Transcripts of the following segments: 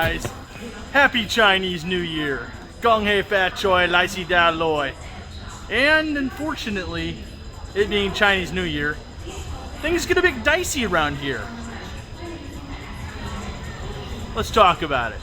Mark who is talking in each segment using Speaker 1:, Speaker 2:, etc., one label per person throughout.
Speaker 1: guys. Happy Chinese New Year. Gong hei fat choi, lai si da loi. And unfortunately, it being Chinese New Year, things get a bit dicey around here. Let's talk about it.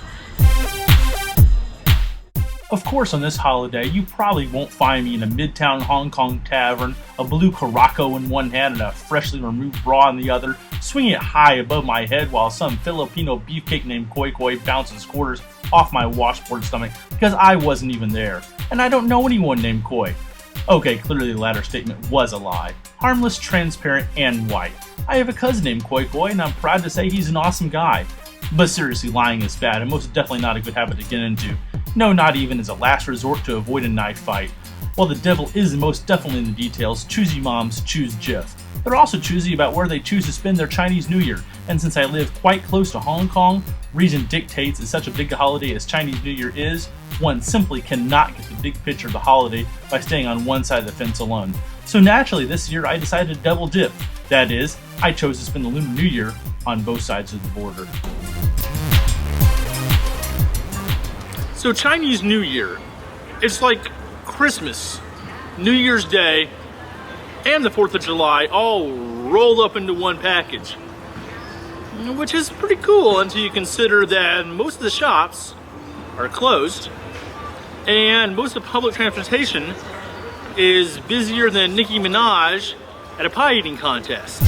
Speaker 2: Of course, on this holiday, you probably won't find me in a midtown Hong Kong tavern, a blue Caraco in one hand and a freshly removed bra in the other, swinging it high above my head while some Filipino beefcake named Koi Koi bounces quarters off my washboard stomach because I wasn't even there, and I don't know anyone named Koi. Okay, clearly the latter statement was a lie. Harmless, transparent, and white. I have a cousin named Koi Koi, and I'm proud to say he's an awesome guy. But seriously, lying is bad and most definitely not a good habit to get into. No, not even as a last resort to avoid a knife fight. While the devil is most definitely in the details, choosy moms choose Jif. They're also choosy about where they choose to spend their Chinese New Year, and since I live quite close to Hong Kong, reason dictates as such a big a holiday as Chinese New Year is, one simply cannot get the big picture of the holiday by staying on one side of the fence alone. So naturally this year I decided to double dip. That is, I chose to spend the Lunar New Year on both sides of the border.
Speaker 1: So Chinese New Year, it's like Christmas, New Year's Day, and the 4th of July all rolled up into one package. Which is pretty cool until you consider that most of the shops are closed and most of the public transportation is busier than Nicki Minaj at a pie eating contest.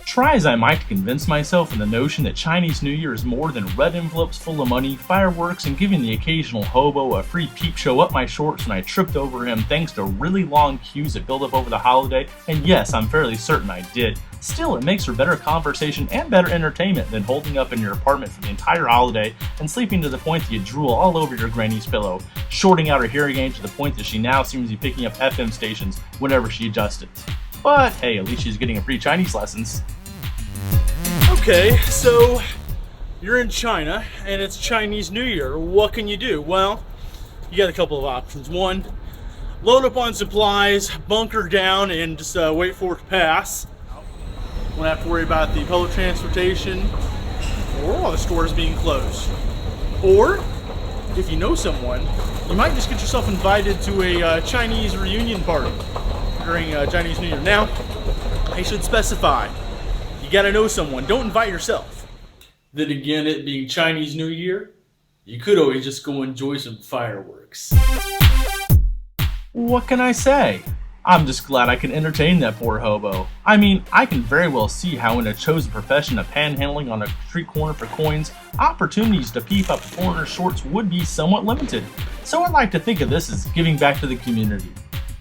Speaker 2: Try as I might to convince myself in the notion that Chinese New Year is more than red envelopes full of money, fireworks, and giving the occasional hobo a free peep show up my shorts when I tripped over him thanks to really long queues that build up over the holiday, and yes, I'm fairly certain I did. Still, it makes for better conversation and better entertainment than holding up in your apartment for the entire holiday and sleeping to the point that you drool all over your granny's pillow, shorting out her hearing aid to the point that she now seems to be picking up FM stations whenever she adjusts it. But hey, at least she's getting a free Chinese lessons.
Speaker 1: Okay, so you're in China and it's Chinese New Year. What can you do? Well, you got a couple of options. One, load up on supplies, bunker down, and just wait for it to pass. Won't have to worry about the public transportation or all the stores being closed. Or, if you know someone, you might just get yourself invited to a Chinese reunion party during Chinese New Year. Now, I should specify, you gotta know someone. Don't invite yourself. Then again, it being Chinese New Year, you could always just go enjoy some fireworks.
Speaker 2: What can I say? I'm just glad I can entertain that poor hobo. I mean, I can very well see how in a chosen profession of panhandling on a street corner for coins, opportunities to peep up foreigner shorts would be somewhat limited. So I like to think of this as giving back to the community.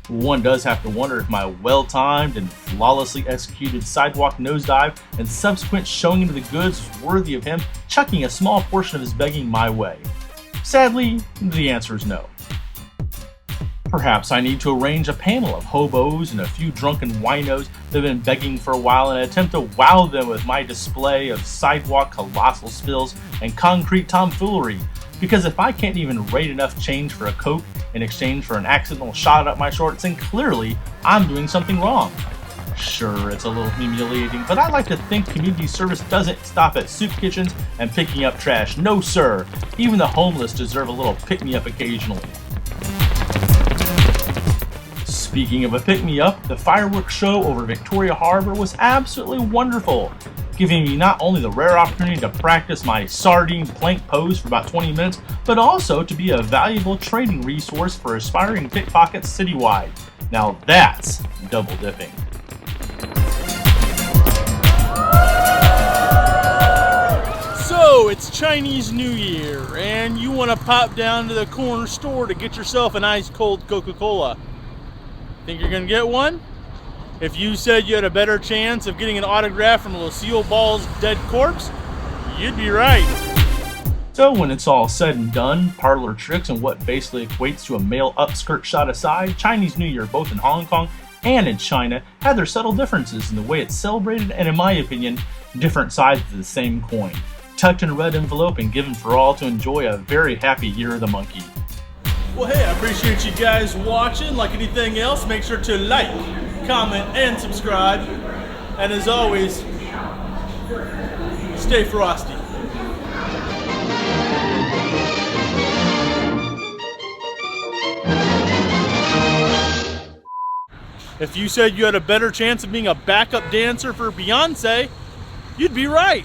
Speaker 2: One does have to wonder if my well-timed and flawlessly executed sidewalk nosedive and subsequent showing into the goods was worthy of him chucking a small portion of his begging my way. Sadly, the answer is no. Perhaps I need to arrange a panel of hobos and a few drunken winos that have been begging for a while and attempt to wow them with my display of sidewalk colossal spills and concrete tomfoolery. Because if I can't even rate enough change for a Coke in exchange for an accidental shot up my shorts, then clearly I'm doing something wrong. Sure, it's a little humiliating, but I like to think community service doesn't stop at soup kitchens and picking up trash. No sir, even the homeless deserve a little pick-me-up occasionally. Speaking of a pick-me-up, the fireworks show over Victoria Harbor was absolutely wonderful, giving me not only the rare opportunity to practice my sardine plank pose for about 20 minutes, but also to be a valuable training resource for aspiring pickpockets citywide. Now that's double dipping.
Speaker 1: So it's Chinese New Year and you want to pop down to the corner store to get yourself an ice cold Coca-Cola. Think you're gonna get one? If you said you had a better chance of getting an autograph from Lucille Ball's dead corpse, you'd be right.
Speaker 2: So when it's all said and done, parlor tricks and what basically equates to a male upskirt shot aside, Chinese New Year both in Hong Kong and in China had their subtle differences in the way it's celebrated and, in my opinion, different sides of the same coin, tucked in a red envelope and given for all to enjoy a very happy Year of the Monkey.
Speaker 1: Well, hey, I appreciate you guys watching. Like anything else, make sure to like, comment, and subscribe. And as always, stay frosty. If you said you had a better chance of being a backup dancer for Beyonce, you'd be right.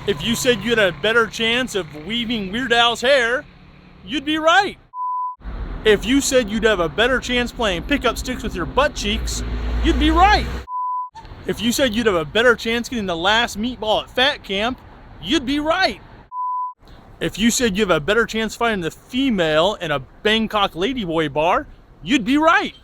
Speaker 1: If you said you had a better chance of weaving Weird Al's hair, you'd be right. If you said you'd have a better chance playing pickup sticks with your butt cheeks, you'd be right. If you said you'd have a better chance getting the last meatball at Fat Camp, you'd be right. If you said you have a better chance finding the female in a Bangkok ladyboy bar, you'd be right.